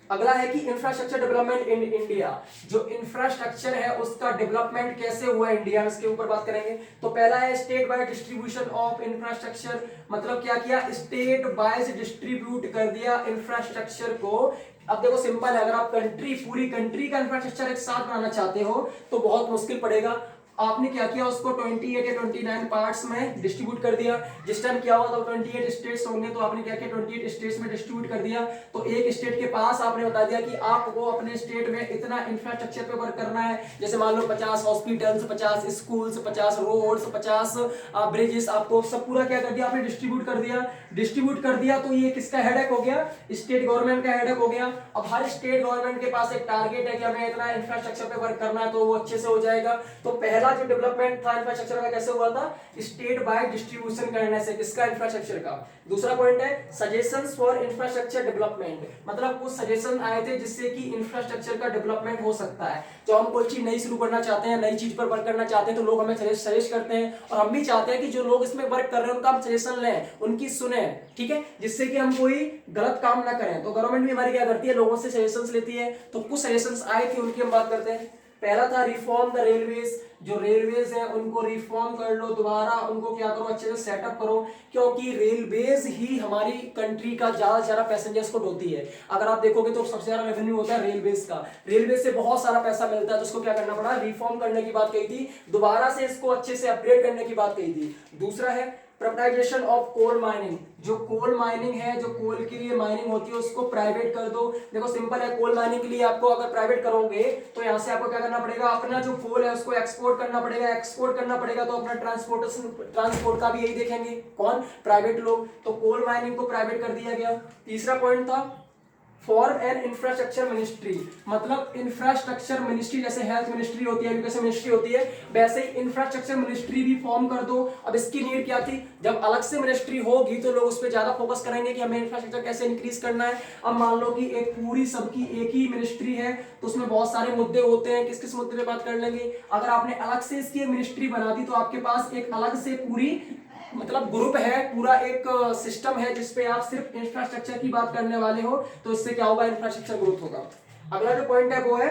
S1: अगला है कि इंफ्रास्ट्रक्चर डेवलपमेंट इन इंडिया, जो इंफ्रास्ट्रक्चर है उसका डेवलपमेंट कैसे हुआ इंडिया में, इसके ऊपर बात करेंगे। तो पहला है state wise distribution of infrastructure, मतलब क्या किया, स्टेट वाइज डिस्ट्रीब्यूट कर दिया इंफ्रास्ट्रक्चर को। अब देखो सिंपल है, अगर आप पूरी कंट्री का इंफ्रास्ट्रक्चर एक साथ बनाना चाहते हो तो बहुत मुश्किल पड़ेगा। आपने क्या किया, उसको 28 या 29 पार्ट्स में डिस्ट्रीब्यूट कर दिया। जिस टाइम क्या हुआ तो 28 स्टेट्स होंगे, तो आपने क्या किया, 28 स्टेट्स में डिस्ट्रीब्यूट कर दिया। तो एक स्टेट के पास आपने बता दिया कि आपको अपने स्टेट में इतना इंफ्रास्ट्रक्चर पे वर्क करना है। जैसे मान लो 50 हॉस्पिटल्स, 50 स्कूल्स, 50 रोड्स, 50 ब्रिजेस, आपको सब पूरा क्या कर दिया, आपने डिस्ट्रीब्यूट कर दिया। तो ये किसका हेडेक हो गया, स्टेट गवर्नमेंट का हेडेक हो गया। अब हर स्टेट गवर्नमेंट के पास एक टारगेट है कि हमें इतना इंफ्रास्ट्रक्चर पे वर्क करना है, तो वो अच्छे से हो जाएगा। तो पहला जो डेवलपमेंट था इंफ्रास्ट्रक्चर का कैसे हुआ था, स्टेट वाइड डिस्ट्रीब्यूशन करने से, किसका, इंफ्रास्ट्रक्चर का। दूसरा पॉइंट है सजेशंस फॉर इंफ्रास्ट्रक्चर डेवलपमेंट, मतलब कुछ सजेशन आए थे जिससे कि इंफ्रास्ट्रक्चर का डेवलपमेंट हो सकता है। जो हम कोई चीज नई शुरू करना चाहते हैं, नई चीज पर वर्क करना चाहते हैं, तो लोग हमें सजेस्ट करते हैं, और हम भी चाहते हैं कि जो लोग इसमें वर्क कर रहे हैं उनका हम सजेशन लें, उनकी सुने, ठीक है, जिससे कि हम कोई गलत काम ना करें। तो गवर्नमेंट भी हमारी क्या करती है, लोगों से सजेशंस लेती है। तो कुछ सजेशंस आए थे, उनकी हम बात करते हैं। पहला था रिफॉर्म द रेलवेज, जो रेलवेज है उनको रिफॉर्म कर लो, दोबारा उनको क्या करो, अच्छे से सेटअप करो, क्योंकि रेलवेज ही हमारी कंट्री का ज्यादा से ज्यादा पैसेंजर्स को ढोती है। अगर आप देखोगे तो सबसे ज्यादा रेवेन्यू होता है रेलवेज का, रेलवे से बहुत सारा पैसा मिलता है। तो उसको क्या करना पड़ा, रिफॉर्म करने की बात कही थी, दोबारा से इसको अच्छे से अपग्रेड करने की बात कही थी। दूसरा है प्राइवेटाइजेशन ऑफ कोल माइनिंग, जो कोल माइनिंग है, जो कोल के लिए माइनिंग होती है उसको प्राइवेट कर दो। देखो सिंपल है, कोल माइनिंग के लिए आपको अगर प्राइवेट करोगे तो यहाँ से आपको क्या करना पड़ेगा, अपना जो कोल है उसको एक्सपोर्ट करना पड़ेगा। तो अपना ट्रांसपोर्ट का भी यही देखेंगे, कौन, प्राइवेट लोग। तो कोल माइनिंग को प्राइवेट कर दिया गया। तीसरा पॉइंट था फॉर्म एन इंफ्रास्ट्रक्चर मिनिस्ट्री, मतलब इंफ्रास्ट्रक्चर मिनिस्ट्री, जैसे हेल्थ मिनिस्ट्री होती है, एजुकेशन मिनिस्ट्री होती है, वैसे ही इंफ्रास्ट्रक्चर मिनिस्ट्री भी फॉर्म कर दो। अब इसकी नीड क्या थी, जब अलग से मिनिस्ट्री होगी तो लोग उस पर ज्यादा फोकस करेंगे कि हमें इंफ्रास्ट्रक्चर कैसे इंक्रीज करना है। अब मान लो कि एक पूरी सबकी एक ही मिनिस्ट्री है तो उसमें बहुत सारे मुद्दे होते हैं, किस किस मुद्दे पे बात कर लेंगे। अगर आपने अलग से इसकी मिनिस्ट्री बना दी तो आपके पास एक अलग से पूरी मतलब ग्रुप है, पूरा एक सिस्टम है जिसपे आप सिर्फ इंफ्रास्ट्रक्चर की बात करने वाले हो, तो इससे क्या होगा, इंफ्रास्ट्रक्चर ग्रोथ होगा। अगला जो पॉइंट है वो है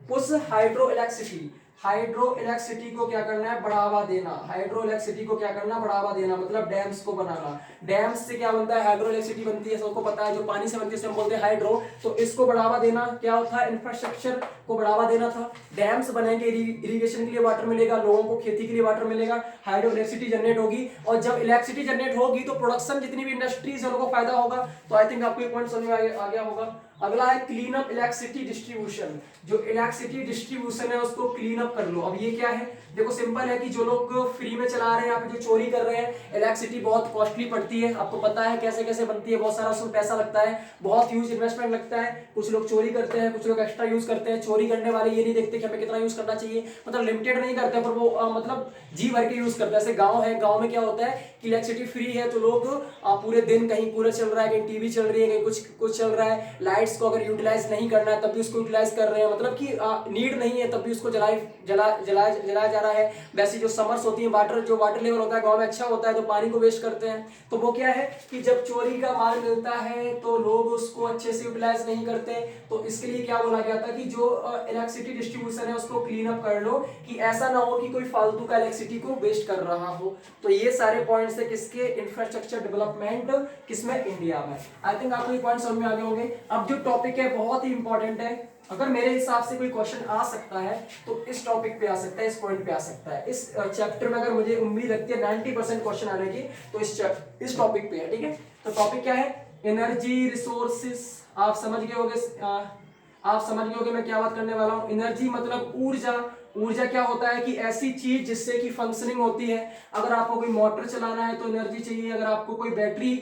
S1: push hydro electricity. Hydro electricity को क्या करना है, बढ़ावा देना। हाइड्रो इलेक्ट्रिसिटी को क्या करना, बढ़ावा देना, मतलब डैम्स को बनाना। डैम्स से क्या बनता है, हाइड्रो इलेक्ट्रिसिटी बनती है, सबको पता है, जो पानी से बनती है उसे हम बोलते हैं हाइड्रो। तो इसको बढ़ावा देना क्या था, इंफ्रास्ट्रक्चर को बढ़ावा देना था। डैम्स बनेंगे, इरिगेशन के लिए वाटर मिलेगा, लोगों को खेती के लिए वाटर मिलेगा, हाइड्रो इलेक्ट्रिसिटी जनरेट होगी, और जब इलेक्ट्रिसिटी जनरेट होगी तो प्रोडक्शन जितनी भी इंडस्ट्रीज है उनको फायदा होगा। तो आई थिंक आपको ये पॉइंट समझ में आ गया होगा। अगला है क्लीन अप इलेक्ट्रिसिटी डिस्ट्रीब्यूशन। जो इलेक्ट्रिसिटी डिस्ट्रीब्यूशन है उसको क्लीन अप कर लो। अब ये क्या है, देखो सिंपल है कि जो लोग फ्री में चला रहे हैं या फिर जो चोरी कर रहे हैं, इलेक्ट्रिसिटी बहुत कॉस्टली पड़ती है, आपको पता है कैसे कैसे बनती है, बहुत सारा उसमें पैसा लगता है, बहुत ह्यूज इन्वेस्टमेंट लगता है। कुछ लोग चोरी करते हैं, कुछ लोग एक्स्ट्रा यूज करते हैं। चोरी करने वाले ये नहीं देखते कि हमें कितना यूज करना चाहिए, मतलब लिमिटेड नहीं करते, पर वो मतलब जी भर के यूज करते हैं। जैसे गाँव है, गाँव में क्या होता है कि इलेक्ट्रिसिटी फ्री है तो लोग पूरे दिन कहीं कूलर चल रहा है, कहीं टीवी चल रही है, कहीं कुछ चल रहा है, लाइट्स को अगर यूटिलाइज नहीं करना है तब भी उसको यूटिलाइज कर रहे हैं, मतलब कि नीड नहीं है तब भी उसको जलाया जा रहा है। वैसे जो समर्स होती है, जो वाटर लेवल होता है गांव में अच्छा होता है तो पानी को वेस्ट करते हैं। तो वो क्या है कि जब चोरी का माल मिलता है तो लोग उसको अच्छे से यूटिलाइज नहीं करते। तो इसके लिए क्या बोला गया था कि जो इलेक्ट्रिसिटी डिस्ट्रीब्यूशन है उसको क्लीन अप कर लो, कि ऐसा ना हो कि कोई फालतू का इलेक्ट्रिसिटी को वेस्ट कर रहा हो। तो ये सारे पॉइंट्स है किसके, इंफ्रास्ट्रक्चर डेवलपमेंट किसमें, इंडिया में। आई थिंक आपको ये पॉइंट समझ में आ गए होंगे। अब जो टॉपिक है बहुत ही इंपॉर्टेंट है, अगर मेरे हिसाब से कोई क्वेश्चन आ सकता है तो इस टॉपिक पे आ सकता है, इस पॉइंट पे आ सकता है। इस चैप्टर में अगर मुझे उम्मीद लगती है 90% क्वेश्चन आने की तो इस टॉपिक पे है, ठीक है। तो टॉपिक क्या है, एनर्जी रिसोर्सेस। आप समझ गए होगे मैं क्या बात करने वाला हूँ। एनर्जी मतलब ऊर्जा। ऊर्जा क्या होता है कि ऐसी चीज जिससे कि फंक्शनिंग होती है। अगर आपको कोई मोटर चलाना है तो एनर्जी चाहिए, अगर आपको कोई बैटरी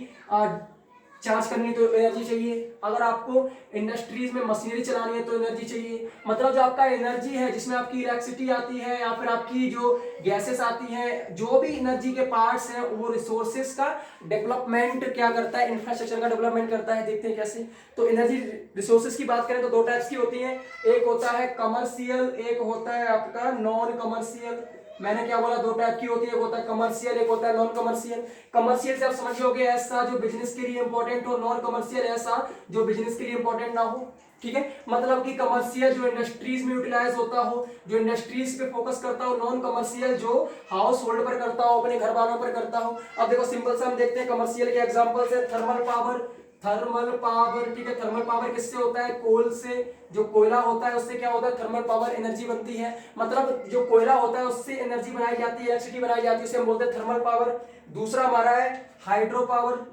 S1: चार्ज करनी तो एनर्जी चाहिए, अगर आपको इंडस्ट्रीज में मशीनरी चलानी है तो एनर्जी चाहिए। मतलब जो आपका एनर्जी है जिसमें आपकी इलेक्ट्रिसिटी आती है या फिर आपकी जो गैसेस आती हैं, जो भी एनर्जी के पार्ट्स हैं, वो रिसोर्सेज का डेवलपमेंट क्या करता है, इंफ्रास्ट्रक्चर का डेवलपमेंट करता है। देखते हैं कैसे। तो एनर्जी रिसोर्सेज की बात करें तो दो टाइप्स की होती है, एक होता है कमर्शियल, एक होता है आपका नॉन कमर्शियल। मैंने क्या बोला, दो टाइप की होती है, एक होता है कमर्शियल, एक होता है नॉन कमर्शियल। कमर्शियल से आप समझोगे ऐसा जो बिजनेस के लिए इंपॉर्टेंट हो, नॉन कमर्शियल ऐसा जो बिजनेस के लिए इंपॉर्टेंट ना हो, ठीक है। मतलब कि कमर्शियल जो इंडस्ट्रीज में यूटिलाइज होता हो, जो इंडस्ट्रीज पे फोकस करता हो, नॉन कमर्शियल जो हाउस होल्ड पर करता हो, अपने घर वालों पर करता हो। अब देखो सिंपल से हम देखते हैं कमर्शियल के एग्जांपल्स है, थर्मल पावर। थर्मल पावर, ठीक है। थर्मल पावर किससे होता है, कोल से। जो कोयला होता है उससे क्या होता है, थर्मल पावर एनर्जी बनती है। मतलब जो कोयला होता है उससे एनर्जी बनाई जाती है, इलेक्ट्रिसिटी बनाई जाती है, उसे हम बोलते हैं थर्मल पावर। दूसरा हमारा है हाइड्रो पावर।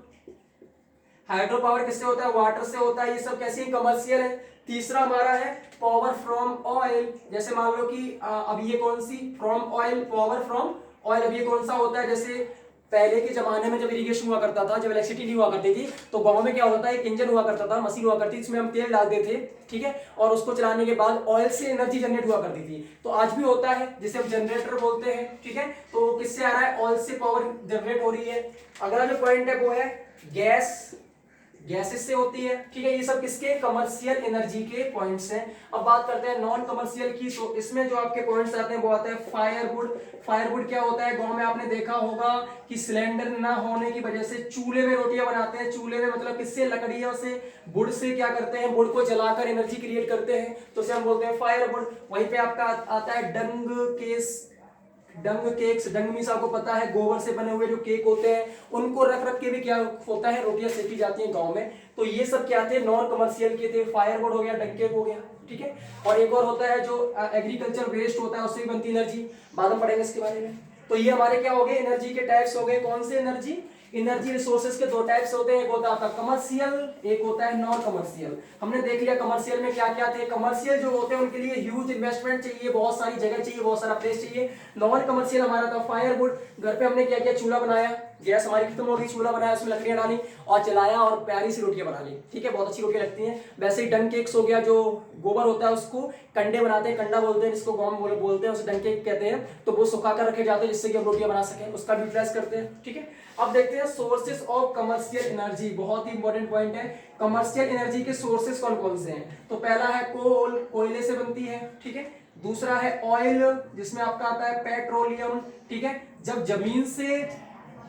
S1: हाइड्रो पावर किससे होता है, वाटर से होता है। ये सब कैसी कमर्शियल है। तीसरा हमारा है पावर फ्रॉम ऑयल। जैसे मान लो कि अब ये कौन सी, from oil, power from oil. अब ये कौन सा होता है, जैसे पहले के जमाने में जब इरिगेशन हुआ करता था, जब इलेक्ट्रिसिटी नहीं हुआ करती थी, तो गांव में क्या होता है, एक इंजन हुआ करता था, मशीन हुआ करती थी, इसमें हम तेल डालते थे, ठीक है, और उसको चलाने के बाद ऑयल से एनर्जी जनरेट हुआ करती थी। तो आज भी होता है जिसे हम जनरेटर बोलते हैं, ठीक है। तो किससे आ रहा है, ऑयल से पावर जनरेट हो रही है। अगला जो पॉइंट है वो है गैस। गैसेस से होती है, ठीक है। ये सब किसके, कमर्शियल एनर्जी के पॉइंट्स हैं। अब बात करते हैं नॉन कमर्शियल की। तो इसमें जो आपके पॉइंट्स आते हैं वो आता है फायरवुड। फायरवुड क्या होता है, गांव में आपने देखा होगा कि सिलेंडर ना होने की वजह से चूल्हे में रोटियां बनाते हैं। चूल्हे में मतलब किससे, लकड़ियों से, वुड से क्या करते हैं, वुड को जलाकर एनर्जी क्रिएट करते हैं, तो उसे हम बोलते हैं फायरवुड। वहीं पे आपका आता है डंग केस, डंग केक्स। डंग मीन्स आपको पता है गोबर से बने हुए जो केक होते हैं, उनको रख रख के भी क्या होता है, रोटियां सेकी जाती हैं गांव में। तो ये सब क्या थे, नॉन कमर्शियल के थे। फायरवुड हो गया, डंग केक हो गया, ठीक है। और एक और होता है जो एग्रीकल्चर वेस्ट होता है, उससे भी बनती एनर्जी, बाद में पढ़ेंगे इसके बारे में। तो ये हमारे क्या हो गए, एनर्जी के टाइप्स हो गए। कौन से एनर्जी, एनर्जी रिसोर्सेज के दो टाइप्स होते हैं, एक होता है आपका कमर्शियल, एक होता है नॉन कमर्शियल। हमने देख लिया कमर्शियल में क्या क्या थे। कमर्शियल जो होते हैं उनके लिए ह्यूज इन्वेस्टमेंट चाहिए, बहुत सारी जगह चाहिए, बहुत सारा प्लेस चाहिए। नॉन कमर्शियल हमारा था फायरवुड, घर पे हमने क्या किया, चूल्हा बनाया, गैस हमारी खत्म हो गई, चूल्हा बनाया, उसमें लकड़ियां डाली और चलाया और प्यारी सी रोटियां बना ली, ठीक है, बहुत अच्छी रोटियां लगती हैं। वैसे ही डंग केक्स हो गया, जो गोबर होता है उसको कंडे बनाते हैं, कंडा बोलते हैं जिसको गाँव में बोलते हैं, उसे डंग केक कहते हैं, तो वो सुखा कर रखे जाते हैं जिससे कि हम रोटियां बना सकें, उसका भी यूटिलाइज करते हैं, ठीक है। अब देखते हैं सोर्सेज ऑफ कमर्शियल एनर्जी, बहुत ही इंपॉर्टेंट पॉइंट है। कमर्शियल एनर्जी के सोर्सेज कौन कौन से हैं? तो पहला है कोल, कोयले से बनती है, ठीक है। दूसरा है ऑयल, जिसमें आपका आता है पेट्रोलियम, ठीक है। जब जमीन से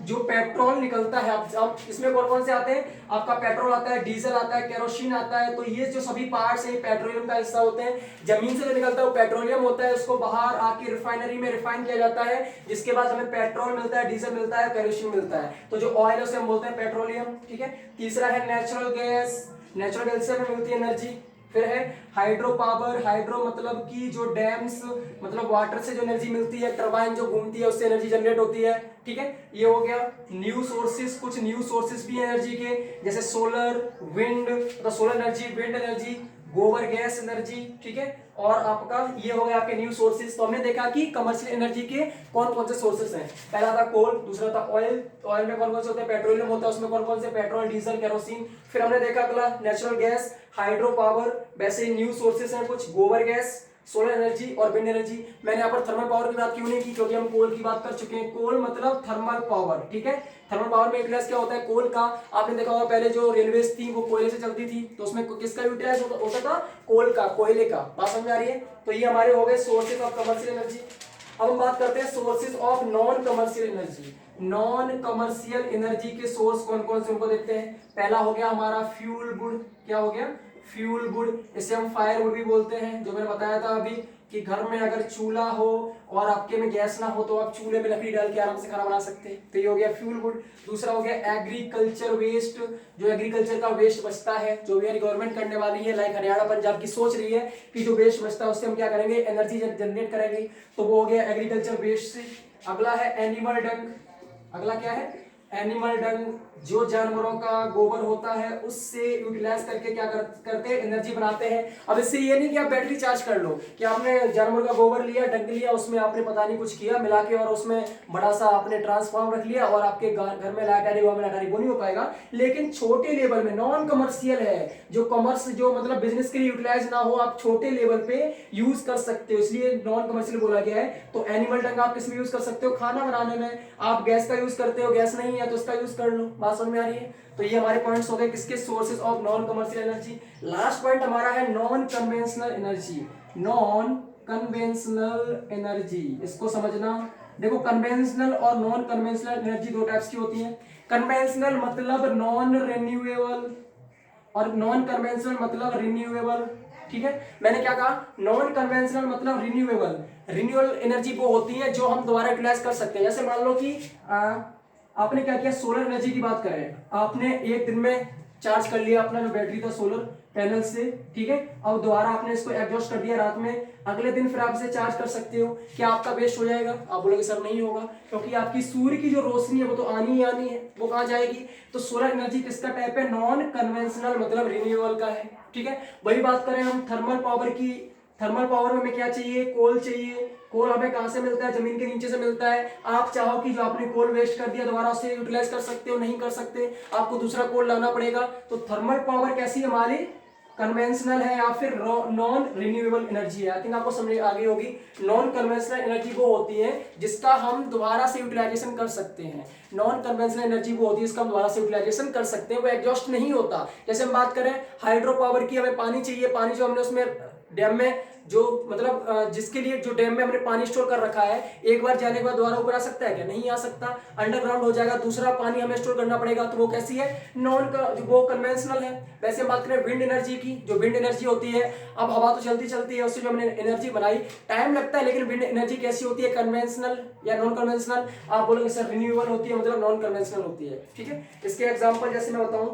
S1: जो पेट्रोल निकलता है, अब इसमें कौन कौन से आते हैं, आपका पेट्रोल आता है, डीजल आता है, केरोसिन आता है, तो ये जो सभी पार्ट्स हैं पेट्रोलियम का हिस्सा होते हैं। जमीन से जो निकलता है वो पेट्रोलियम होता है, उसको बाहर आके रिफाइनरी में रिफाइन किया जाता है, जिसके बाद हमें पेट्रोल मिलता है, डीजल मिलता है, केरोसिन मिलता है। तो जो ऑयल है उसे हम बोलते हैं पेट्रोलियम, ठीक है। तीसरा है नेचुरल गैस, नेचुरल गैस से हमें मिलती है एनर्जी। फिर है हाइड्रो पावर, हाइड्रो मतलब कि जो डैम्स, मतलब वाटर से जो एनर्जी मिलती है, टरबाइन जो घूमती है उससे एनर्जी जनरेट होती है, ठीक है। ये हो गया न्यू सोर्सेस, कुछ न्यू सोर्सेस भी एनर्जी के, जैसे सोलर, विंड, तो सोलर एनर्जी, विंड एनर्जी, गोबर गैस एनर्जी, ठीक है। और आपका ये हो गया आपके न्यू सोर्सेज। तो हमने देखा कि कमर्शियल एनर्जी के कौन कौन से सोर्सेज हैं। पहला था कोल, दूसरा था ऑयल, ऑयल में कौन कौन से होते हैं, पेट्रोलियम होता है, उसमें कौन कौन से, पेट्रोल, डीजल, केरोसिन। फिर हमने देखा अगला नेचुरल गैस, हाइड्रो पावर, वैसे न्यू सोर्सेज हैं कुछ, गोबर गैस, सोलर एनर्जी और विंड एनर्जी। मैंने यहाँ पर थर्मल पावर की बात क्यों नहीं की, क्योंकि हम कोल की बात कर चुके हैं। कोल मतलब थर्मल पावर, ठीक है। थर्मल पावर में यूटिलाइज क्या होता है, कोल का। आपने देखा होगा पहले जो रेलवेज थी वो कोयले से चलती थी, तो उसमें किसका यूटिलाइज होता था, कोल का, कोयले का। बात समझ में आ रही है। तो ये हमारे हो गए सोर्सेज ऑफ कमर्शियल एनर्जी। अब हम बात करते हैं sources of non commercial energy. Non commercial energy के सोर्स कौन कौन से, उनको देखते हैं। पहला हो गया हमारा फ्यूल वुड, क्या हो गया, फ्यूल वुड, इसे हम फायर वुड भी बोलते हैं। जो मैंने बताया था अभी कि घर में अगर चूल्हा हो और आपके में गैस ना हो तो आप चूल्हे में लकड़ी डाल के आराम से खाना बना सकते हैं, तो ये हो गया फ्यूल वुड। दूसरा हो गया एग्रीकल्चर वेस्ट, जो एग्रीकल्चर का वेस्ट बचता है, जो भी गवर्नमेंट करने वाली है, लाइक हरियाणा पंजाब की सोच रही है कि जो वेस्ट बचता है उससे हम क्या करेंगे, एनर्जी जनरेट करेंगे, तो वो हो गया एग्रीकल्चर वेस्ट से। अगला है एनिमल डंग, अगला क्या है, एनिमल डंग, जो जानवरों का गोबर होता है उससे यूटिलाइज करके क्या करते हैं, एनर्जी बनाते हैं। अब इससे ये नहीं कि आप बैटरी चार्ज कर लो, कि आपने जानवर का गोबर लिया, डंग लिया, उसमें आपने पता नहीं कुछ किया मिला के और उसमें बड़ा सा आपने ट्रांसफॉर्म रख लिया और आपके घर में लाइट आ रही, वो नहीं हो पाएगा। लेकिन छोटे लेवल में, नॉन कमर्शियल है, जो कॉमर्स जो मतलब बिजनेस के लिए यूटिलाइज ना हो, आप छोटे लेवल पे यूज कर सकते हो, इसलिए नॉन कमर्शियल बोला गया है। तो एनिमल डंग आप किस में यूज कर सकते हो, खाना बनाने में। आप गैस का यूज करते हो, गैस नहीं है तो उसका यूज कर लो। बात समझ में आ रही है। तो ये हमारे पॉइंट्स हो गए किसके, sources of non commercial energy. Last point हमारा है non conventional energy. Non conventional energy, इसको समझना। देखो कन्वेंशनल और नॉन कन्वेंशनल एनर्जी दो टाइप्स की होती है। कन्वेंशनल मतलब नॉन रिन्यूएबल और नॉन कन्वेंशनल मतलब रिन्यूएबल, ठीक है। मैंने क्या कहा, नॉन कन्वेंशनल मतलब रिन्यूएबल। रिन्यूएबल एनर्जी वो होती है जो हम दोबारा यूटिलाइज कर सकते हैं। जैसे मान लो कि आपने क्या किया, सोलर एनर्जी की बात करें, आपने एक दिन में चार्ज कर लिया अपना जो बैटरी था सोलर पैनल से, ठीक है। अब दोबारा आपने इसको एग्जॉस्ट कर दिया रात में, अगले दिन फिर आप इसे चार्ज कर सकते हो। क्या आपका वेस्ट हो जाएगा? आप बोलोगे सर नहीं होगा, क्योंकि आपकी सूर्य की जो रोशनी है वो तो आनी ही आनी है, वो कहाँ जाएगी। तो सोलर एनर्जी किसका टाइप है, नॉन कन्वेंशनल मतलब रिन्यूएबल का है, ठीक है। वही बात करें हम थर्मल पावर की, थर्मल पावर में हमें क्या चाहिए, कोल चाहिए। कोल हमें कहां से मिलता है, जमीन के नीचे से मिलता है। आप चाहो कि जो आपने कोल वेस्ट कर दिया दोबारा उसे यूटिलाइज कर सकते हो, नहीं कर सकते, आपको दूसरा कोल लाना पड़ेगा। तो थर्मल पावर कैसी है हमारी, कन्वेंशनल है या फिर नॉन रिन्यूएबल एनर्जी है। आई थिंक आपको समझ आ गई होगी। नॉन कन्वेंशनल एनर्जी वो होती है जिसका हम दोबारा से यूटिलाइजेशन कर सकते हैं। नॉन कन्वेंशनल एनर्जी वो होती है जिसका हम दोबारा से यूटिलाइजेशन कर सकते हैं, वो एग्जॉस्ट नहीं होता। जैसे हम बात करें हाइड्रो पावर की, हमें पानी चाहिए, पानी जो हमने उसमें डैम में जो मतलब जिसके लिए जो डैम में हमने पानी स्टोर कर रखा है, एक बार जाने के बाद दोबारा ऊपर आ सकता है क्या, नहीं आ सकता, अंडरग्राउंड हो जाएगा, दूसरा पानी हमें स्टोर करना पड़ेगा। तो वो कैसी है, नॉन वो कन्वेंशनल है। वैसे हम बात करें विंड एनर्जी की, जो विंड एनर्जी होती है, अब हवा तो चलती चलती है, उससे जो हमने एनर्जी बनाई, टाइम लगता है, लेकिन विंड एनर्जी कैसी होती है, कन्वेंशनल या नॉन कन्वेंशनल। आप बोलोगे सर रिन्यूएबल होती है, मतलब नॉन कन्वेंशनल होती है, ठीक है। इसके एग्जाम्पल जैसे मैं बताऊं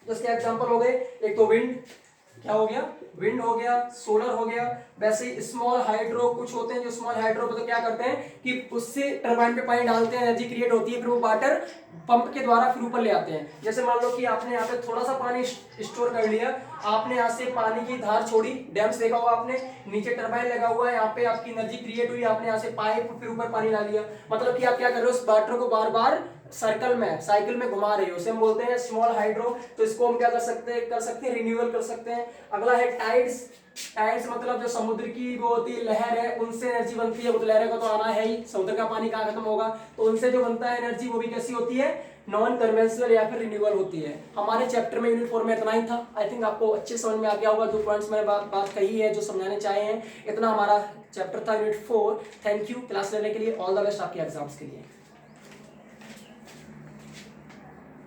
S1: तो इसके एग्जाम्पल हो गए, एक तो विंड, क्या हो गया, विंड हो गया, सोलर हो गया। वैसे ही स्मॉल हाइड्रो कुछ होते हैं जो स्मॉल हाइड्रो पे तो क्या करते हैं कि उससे टरबाइन पे पानी डालते हैं, एनर्जी क्रिएट होती है, फिर वो वाटर पंप के द्वारा फिर ऊपर ले आते हैं। जैसे मान लो कि आपने यहाँ पे थोड़ा सा पानी स्टोर कर लिया, आपने यहाँ से पानी की धार छोड़ी, डैम्स देखा होगा आपने, नीचे टरबाइन लगा हुआ है, यहाँ पे आपकी एनर्जी क्रिएट हुई, आपने यहाँ से पाइप फिर ऊपर पानी डाल लिया, मतलब कि आप क्या कर रहे हो, उस वाटर को बार बार सर्कल में साइकिल में घुमा रही हो, उसे हम बोलते हैं स्मॉल हाइड्रो। तो इसको हम क्या कर सकते हैं रिन्यूअल कर सकते हैं। अगला है टाइड्स। टाइड्स मतलब जो समुद्र की वो होती है लहर है, उनसे एनर्जी बनती है। वो तो लहर का तो आना है ही, समुद्र का पानी कहाँ खत्म होगा, तो उनसे जो बनता है एनर्जी वो भी कैसी होती है, नॉन कन्वेंशनल या फिर रिन्यूअल होती है। हमारे चैप्टर में यूनिट 4 में इतना ही था। आई थिंक आपको अच्छे समझ में आ गया होगा, जो पॉइंट्स मैंने बात कही है, जो समझाने चाहे हैं, इतना हमारा चैप्टर था यूनिट 4। थैंक यू क्लास लेने के लिए, ऑल द बेस्ट आपके एग्जाम्स के लिए।